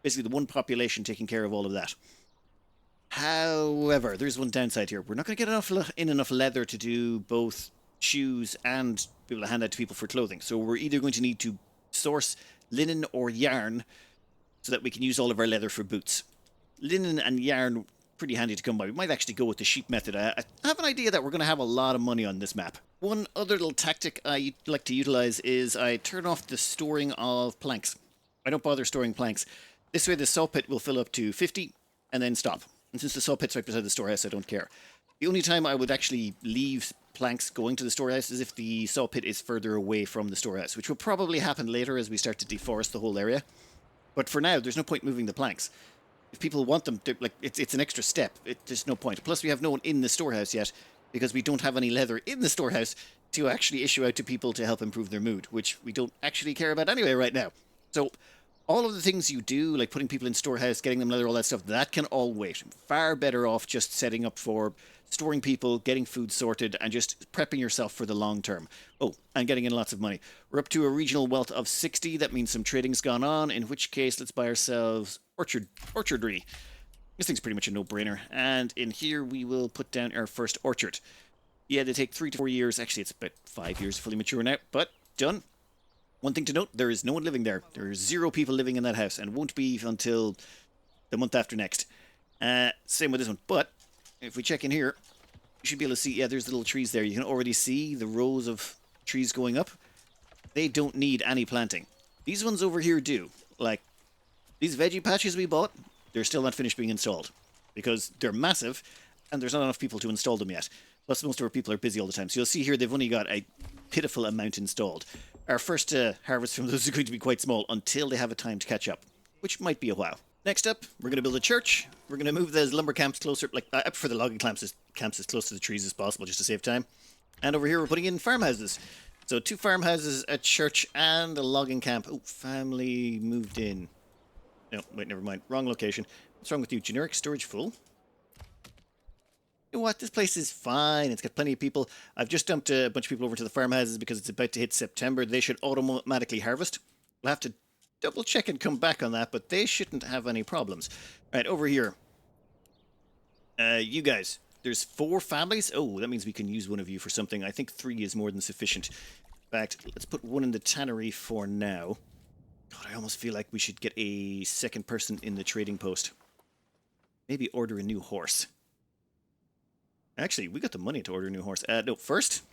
Speaker 1: basically the one population taking care of all of that. However, there's one downside here. We're not going to get enough leather to do both shoes and be able to hand out to people for clothing. So we're either going to need to source linen or yarn so that we can use all of our leather for boots. Linen and yarn, pretty handy to come by. We might actually go with the sheep method. I have an idea that we're going to have a lot of money on this map. One other little tactic I like to utilize is I turn off the storing of planks. I don't bother storing planks. This way the saw pit will fill up to 50 and then stop. And since the saw pit's right beside the storehouse, I don't care. The only time I would actually leave planks going to the storehouse is if the saw pit is further away from the storehouse, which will probably happen later as we start to deforest the whole area. But for now, there's no point moving the planks. If people want them, it's an extra step. There's no point. Plus, we have no one in the storehouse yet because we don't have any leather in the storehouse to actually issue out to people to help improve their mood, which we don't actually care about anyway right now. So all of the things you do, like putting people in storehouse, getting them leather, all that stuff, that can all wait. Far better off just setting up for storing people, getting food sorted, and just prepping yourself for the long term. Oh, and getting in lots of money. We're up to a regional wealth of 60. That means some trading's gone on, in which case, let's buy ourselves orchardry. This thing's pretty much a no-brainer. And in here, we will put down our first orchard. Yeah, they take 3 to 4 years. Actually, it's about 5 years fully mature now, but done. One thing to note, there is no one living there. There are 0 people living in that house, and won't be until the month after next. Same with this one. But if we check in here, you should be able to see, yeah, there's the little trees there. You can already see the rows of trees going up. They don't need any planting. These ones over here do. Like, these veggie patches we bought, they're still not finished being installed. Because they're massive, and there's not enough people to install them yet. Plus, most of our people are busy all the time. So you'll see here, they've only got a pitiful amount installed. Our first harvest from those is going to be quite small until they have a time to catch up, which might be a while. Next up, we're going to build a church. We're going to move those lumber camps closer. I prefer the logging camps as close to the trees as possible, just to save time. And over here, we're putting in farmhouses. So 2 farmhouses, a church, and a logging camp. Oh, family moved in. No, wait, never mind. Wrong location. What's wrong with you? Generic storage full? You know what? This place is fine. It's got plenty of people. I've just dumped a bunch of people over to the farmhouses because it's about to hit September. They should automatically harvest. We'll have to double check and come back on that, but they shouldn't have any problems. All right, over here. You guys. There's 4 families. Oh, that means we can use one of you for something. I think 3 is more than sufficient. In fact, let's put one in the tannery for now. God, I almost feel like we should get a second person in the trading post. Maybe order a new horse. Actually, we got the money to order a new horse. No, first,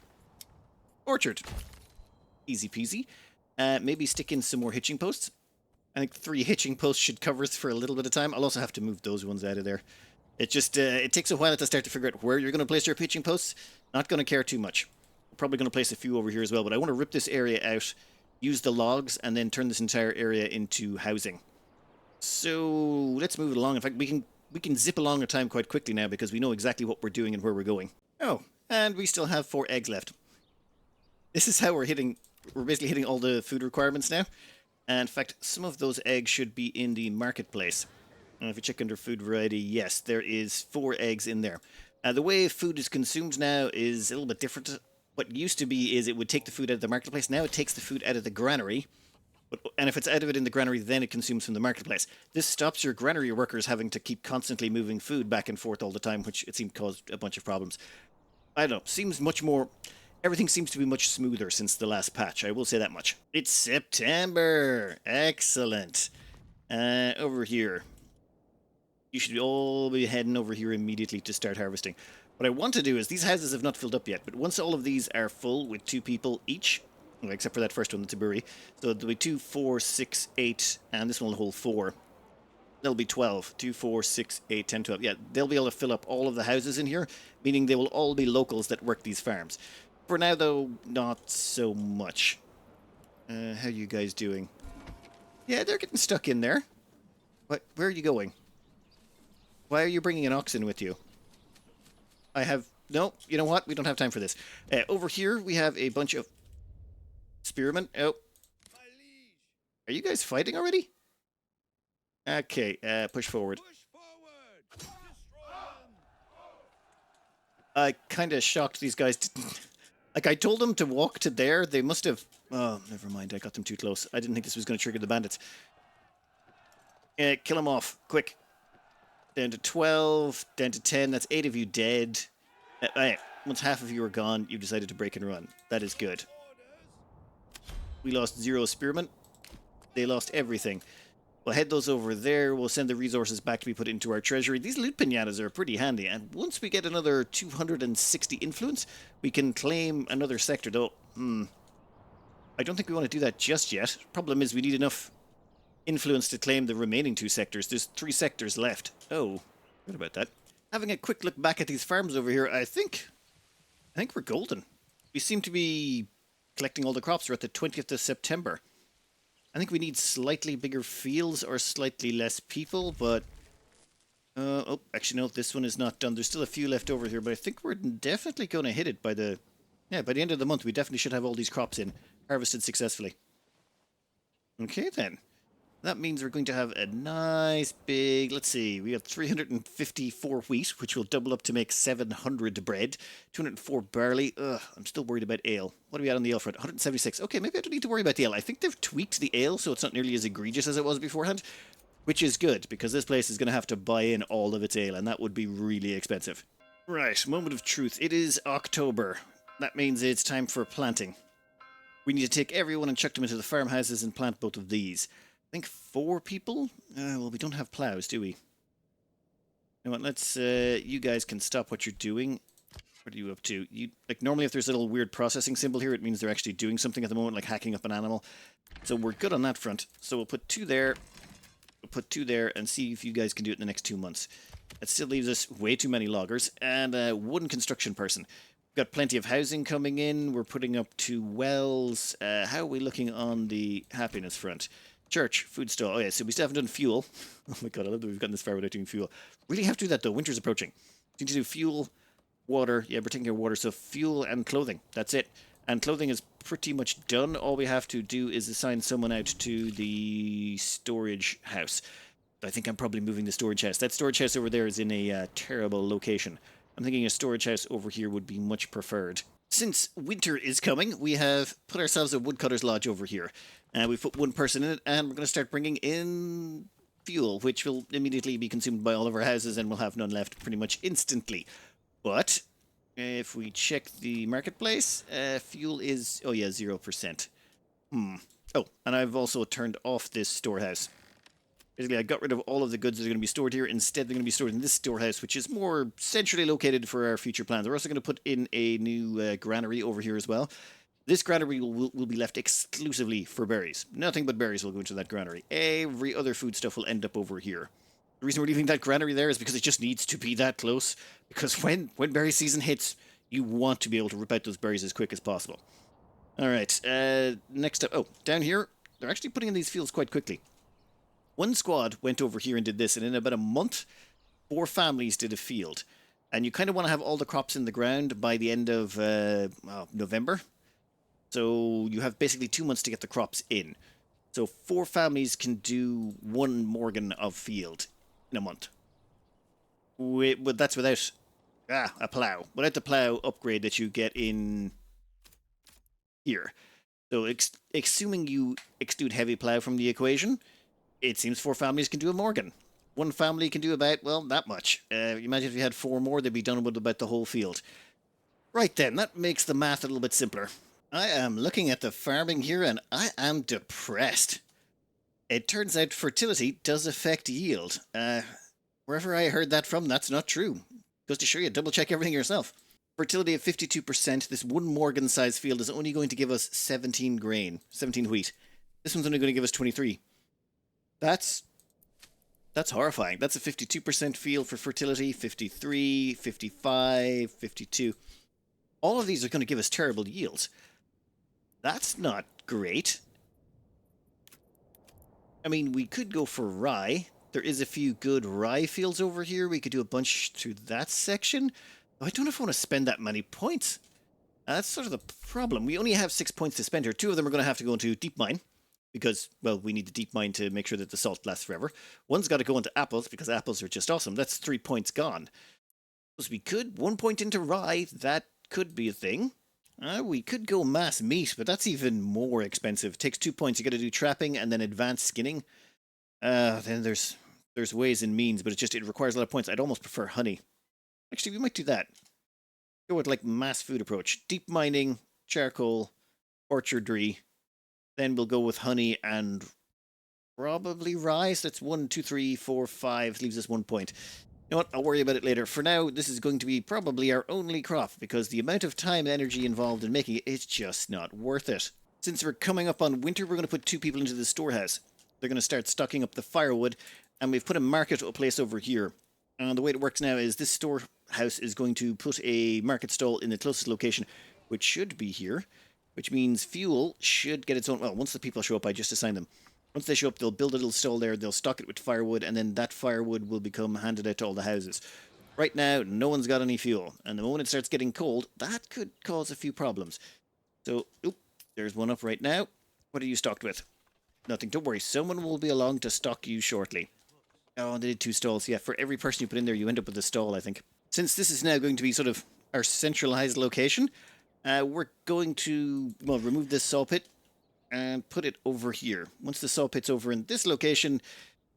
Speaker 1: orchard. Easy peasy. Maybe stick in some more hitching posts. I think 3 hitching posts should cover us for a little bit of time. I'll also have to move those ones out of there. It just, it takes a while to start to figure out where you're going to place your hitching posts. Not going to care too much. Probably going to place a few over here as well, but I want to rip this area out, use the logs, and then turn this entire area into housing. So, let's move it along. In fact, we can zip along a time quite quickly now because we know exactly what we're doing and where we're going. Oh, and we still have 4 eggs left. This is how we're basically hitting all the food requirements now. And in fact, some of those eggs should be in the marketplace. And if you check under food variety, yes, there is 4 eggs in there. The way food is consumed now is a little bit different. What used to be is it would take the food out of the marketplace. Now it takes the food out of the granary And if it's out of it in the granary, then it consumes from the marketplace. This stops your granary workers having to keep constantly moving food back and forth all the time, which it seemed caused a bunch of problems. I don't know. Seems much more. Everything seems to be much smoother since the last patch. I will say that much. It's September. Excellent. Over here. You should all be heading over here immediately to start harvesting. What I want to do is, these houses have not filled up yet, but once all of these are full with 2 people each, well, except for that first one, that's a brewery, so there'll be 2, 4, 6, 8, and this one will hold 4. There'll be 12. 2, 4, 6, 8, 10, 12. Yeah, they'll be able to fill up all of the houses in here, meaning they will all be locals that work these farms. For now, though, not so much. How are you guys doing? Yeah, they're getting stuck in there. What? Where are you going? Why are you bringing an oxen with you? I have... No, you know what? We don't have time for this. Over here, we have a bunch of spearmen. Oh,
Speaker 2: My liege.
Speaker 1: are you guys fighting already? Okay, push forward.
Speaker 2: Push forward. Destroy them.
Speaker 1: I kind of shocked these guys didn't... Like, I told them to walk to there. They must have... Oh, never mind. I got them too close. I didn't think this was going to trigger the bandits. Kill them off. Quick. Down to 12. Down to 10. That's 8 of you dead. Once half of you are gone, you decided to break and run. That is good.
Speaker 2: Orders.
Speaker 1: We lost 0 spearmen. They lost everything. We'll head those over there. We'll send the resources back to be put into our treasury. These loot pinatas are pretty handy. And once we get another 260 influence, we can claim another sector. Though, I don't think we want to do that just yet. Problem is we need enough influence to claim the remaining 2 sectors. There's 3 sectors left. Oh, what about that? Having a quick look back at these farms over here, I think we're golden. We seem to be collecting all the crops. We're at the 20th of September. I think we need slightly bigger fields or slightly less people, but... oh, actually, no, this one is not done. There's still a few left over here, but I think we're definitely going to hit it by the... Yeah, by the end of the month, we definitely should have all these crops in, harvested successfully. Okay, then. That means we're going to have a nice big... Let's see, we have 354 wheat, which will double up to make 700 bread. 204 barley. Ugh, I'm still worried about ale. What are we at on the ale front? 176. Okay, maybe I don't need to worry about the ale. I think they've tweaked the ale, so it's not nearly as egregious as it was beforehand. Which is good, because this place is going to have to buy in all of its ale, and that would be really expensive. Right, moment of truth. It is October. That means it's time for planting. We need to take everyone and chuck them into the farmhouses and plant both of these. I think 4 people? Well, we don't have plows, do we? You know what, let's... you guys can stop what you're doing. What are you up to? Like, normally if there's a little weird processing symbol here, it means they're actually doing something at the moment, like hacking up an animal. So we're good on that front. So we'll put 2 there. We'll put 2 there and see if you guys can do it in the next 2 months. That still leaves us way too many loggers and one construction person. We've got plenty of housing coming in. We're putting up 2 wells. How are we looking on the happiness front? Church, food store. Oh yeah, so we still haven't done fuel. Oh my god, I love that we've gotten this far without doing fuel. Really have to do that though. Winter's approaching. We need to do fuel, water. Yeah, we're taking care of water. So fuel and clothing. That's it. And clothing is pretty much done. All we have to do is assign someone out to the storage house. I think I'm probably moving the storage house. That storage house over there is in a terrible location. I'm thinking a storage house over here would be much preferred. Since winter is coming, we have put ourselves a woodcutter's lodge over here. We've put 1 person in it, and we're going to start bringing in fuel, which will immediately be consumed by all of our houses, and we'll have none left pretty much instantly. But if we check the marketplace, fuel is... Oh yeah, 0%. Oh, and I've also turned off this storehouse. Basically, I got rid of all of the goods that are going to be stored here. Instead, they're going to be stored in this storehouse, which is more centrally located for our future plans. We're also going to put in a new granary over here as well. This granary will be left exclusively for berries. Nothing but berries will go into that granary. Every other food stuff will end up over here. The reason we're leaving that granary there is because it just needs to be that close. Because when berry season hits, you want to be able to rip out those berries as quick as possible. All right, next up. Oh, down here, they're actually putting in these fields quite quickly. 1 squad went over here and did this, and in about a month, 4 families did a field. And you kind of want to have all the crops in the ground by the end of November. So you have basically 2 months to get the crops in. So 4 families can do 1 Morgan of field in a month. But that's without a plow. Without the plow upgrade that you get in here. So, assuming you exclude heavy plow from the equation, it seems 4 families can do a Morgan. One family can do about, well, that much. Imagine if you had 4 more, they'd be done with about the whole field. Right then, that makes the math a little bit simpler. I am looking at the farming here and I am depressed. It turns out fertility does affect yield. Wherever I heard that from, that's not true. Goes to show you, double check everything yourself. Fertility of 52%. This one Morgan size field is only going to give us 17 grain, 17 wheat. This one's only going to give us 23. That's horrifying. That's a 52% field for fertility, 53, 55, 52. All of these are going to give us terrible yields. That's not great. I mean, we could go for rye. There is a few good rye fields over here. We could do a bunch through that section. I don't know if I want to spend that many points. That's sort of the problem. We only have 6 points to spend here. 2 of them are going to have to go into deep mine because, well, we need the deep mine to make sure that the salt lasts forever. One's got to go into apples because apples are just awesome. That's 3 points gone. So we could 1 point into rye. That could be a thing. We could go mass meat, but that's even more expensive. It takes 2 points. You got to do trapping and then advanced skinning. Then there's ways and means, but it requires a lot of points. I'd almost prefer honey. Actually, we might do that. Go with like mass food approach. Deep mining, charcoal, orchardry. Then we'll go with honey and probably rice. That's 1, 2, 3, 4, 5. Leaves us 1 point. You know what? I'll worry about it later. For now, this is going to be probably our only crop because the amount of time and energy involved in making it is just not worth it. Since we're coming up on winter, we're going to put 2 people into the storehouse. They're going to start stocking up the firewood, and we've put a market place over here. And the way it works now is this storehouse is going to put a market stall in the closest location, which should be here, which means fuel should get its own. Well, once the people show up, I just assign them. Once they show up, they'll build a little stall there, they'll stock it with firewood, and then that firewood will become handed out to all the houses. Right now, no one's got any fuel, and the moment it starts getting cold, that could cause a few problems. So, there's one up right now. What are you stocked with? Nothing. Don't worry, someone will be along to stock you shortly. Oh, they did 2 stalls. Yeah, for every person you put in there, you end up with a stall, I think. Since this is now going to be sort of our centralized location, we're going to, well, remove this saw pit and put it over here. Once the saw pit's over in this location,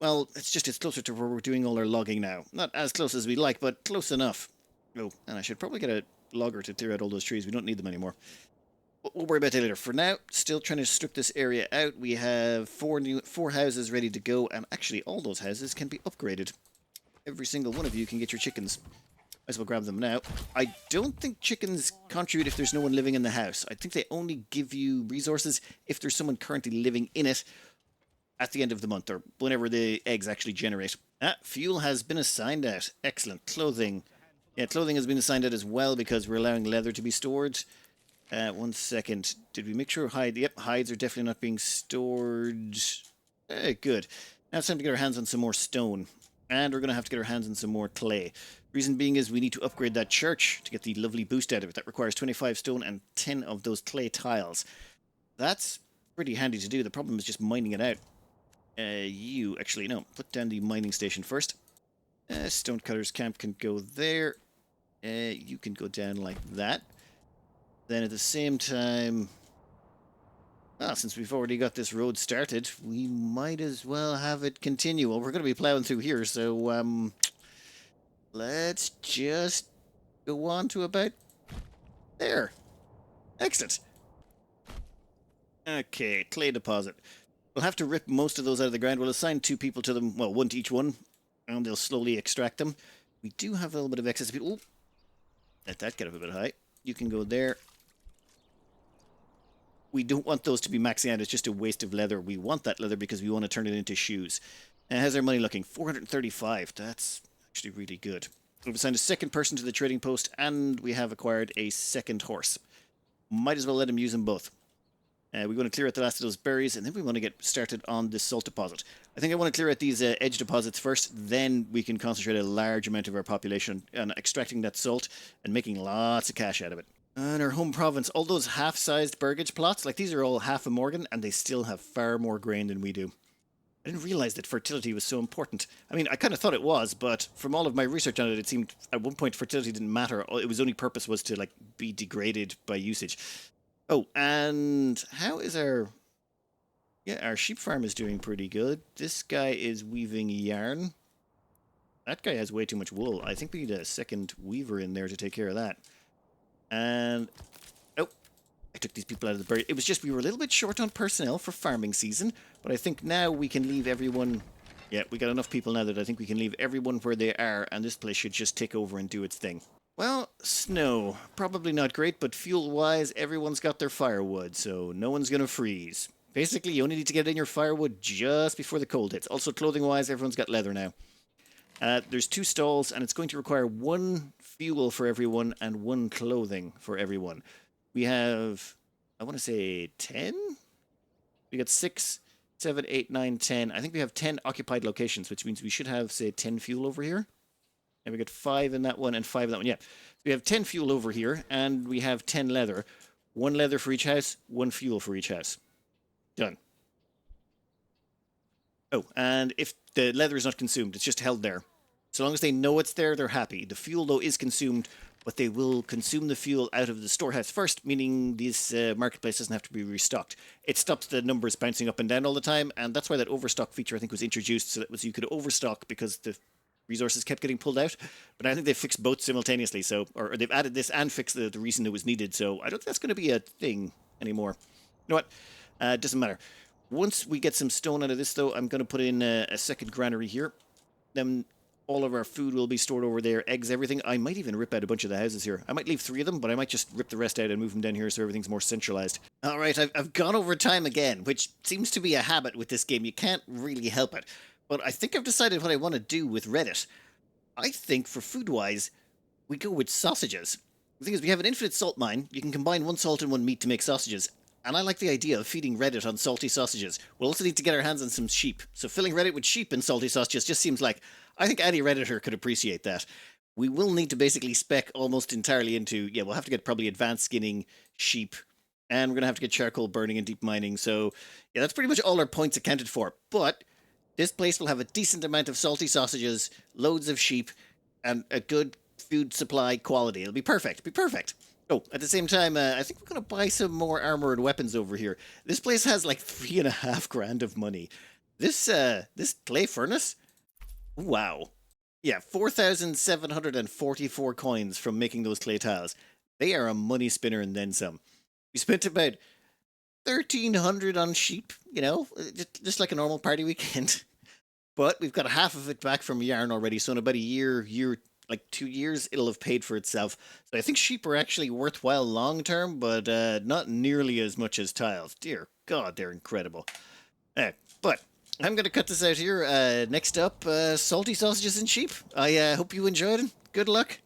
Speaker 1: well, it's closer to where we're doing all our logging now. Not as close as we'd like, but close enough. Oh, and I should probably get a logger to clear out all those trees. We don't need them anymore. But we'll worry about that later. For now, still trying to strip this area out. We have 4 houses ready to go, and actually all those houses can be upgraded. Every single one of you can get your chickens. Might as well grab them now. I don't think chickens contribute if there's no one living in the house. I think they only give you resources if there's someone currently living in it at the end of the month, or whenever the eggs actually generate. Fuel has been assigned out. Excellent. Clothing. Yeah, clothing has been assigned out as well because we're allowing leather to be stored. 1 second. Did we make sure hide? Yep, hides are definitely not being stored. Good. Now it's time to get our hands on some more stone. And we're going to have to get our hands on some more clay. Reason being is we need to upgrade that church to get the lovely boost out of it. That requires 25 stone and 10 of those clay tiles. That's pretty handy to do. The problem is just mining it out. Put down the mining station first. Stonecutter's camp can go there. You can go down like that. Then at the same time, since we've already got this road started, we might as well have it continue. Well, we're going to be plowing through here, so let's just go on to about there. Excellent. Okay, clay deposit. We'll have to rip most of those out of the ground. We'll assign 2 people to them, well, 1 to each one, and they'll slowly extract them. We do have a little bit of excess people. Let that get up a bit high. You can go there. We don't want those to be maxing out. It's just a waste of leather. We want that leather because we want to turn it into shoes. And how's our money looking? 435. That's actually really good. We've assigned a 2nd person to the trading post, and we have acquired a 2nd horse. Might as well let him use them both. We want to clear out the last of those berries, and then we want to get started on this salt deposit. I think I want to clear out these edge deposits first, then we can concentrate a large amount of our population on extracting that salt and making lots of cash out of it. And our home province, all those half-sized burgage plots, like these are all half a Morgan, and they still have far more grain than we do. I didn't realize that fertility was so important. I mean, I kind of thought it was, but from all of my research on it, it seemed at one point fertility didn't matter. It was only purpose was to, like, be degraded by usage. Oh, and how is our... Yeah, our sheep farm is doing pretty good. This guy is weaving yarn. That guy has way too much wool. I think we need a second weaver in there to take care of that. And... Oh, I took these people out of the bird. It was just we were a little bit short on personnel for farming season, but I think now we can leave everyone... Yeah, we got enough people now that I think we can leave everyone where they are, and this place should just take over and do its thing. Well, snow. Probably not great, but fuel-wise, everyone's got their firewood, so no one's going to freeze. Basically, you only need to get in your firewood just before the cold hits. Also, clothing-wise, everyone's got leather now. There's 2 stalls, and it's going to require 1 fuel for everyone and 1 clothing for everyone. We have, I want to say 10? We got 6, 7, 8, 9, 10. I think we have 10 occupied locations, which means we should have, say, 10 fuel over here. And we got 5 in that one and 5 in that one. Yeah. So we have 10 fuel over here, and we have 10 leather. 1 leather for each house, 1 fuel for each house. Done. Oh, and if the leather is not consumed, it's just held there. So long as they know it's there, they're happy. The fuel, though, is consumed, but they will consume the fuel out of the storehouse first, meaning this marketplace doesn't have to be restocked. It stops the numbers bouncing up and down all the time, and that's why that overstock feature, I think, was introduced, so that was you could overstock because the resources kept getting pulled out. But I think they fixed both simultaneously, so or they've added this and fixed the reason it was needed, so I don't think that's going to be a thing anymore. You know what? Doesn't matter. Once we get some stone out of this, though, I'm going to put in a second granary here. Then all of our food will be stored over there, eggs, everything. I might even rip out a bunch of the houses here. I might leave 3 of them, but I might just rip the rest out and move them down here so everything's more centralized. All right, I've gone over time again, which seems to be a habit with this game. You can't really help it. But I think I've decided what I want to do with Reddit. I think for food-wise, we go with sausages. The thing is, we have an infinite salt mine. You can combine 1 salt and 1 meat to make sausages. And I like the idea of feeding Reddit on salty sausages. We'll also need to get our hands on some sheep. So filling Reddit with sheep and salty sausages just seems like... I think any Redditor could appreciate that. We will need to basically spec almost entirely into... Yeah, we'll have to get probably advanced skinning, sheep, and we're going to have to get charcoal burning and deep mining. So, yeah, that's pretty much all our points accounted for. But this place will have a decent amount of salty sausages, loads of sheep, and a good food supply quality. It'll be perfect. Be perfect. Oh, at the same time, I think we're going to buy some more armor and weapons over here. This place has like 3.5 grand of money. This clay furnace? Wow. Yeah, 4,744 coins from making those clay tiles. They are a money spinner and then some. We spent about 1,300 on sheep, you know, just like a normal party weekend. But we've got half of it back from yarn already, so in about a year, like 2 years, it'll have paid for itself. So I think sheep are actually worthwhile long term, but not nearly as much as tiles. Dear God, they're incredible. But I'm going to cut this out here. Next up, salty sausages and sheep. I hope you enjoyed it. Good luck.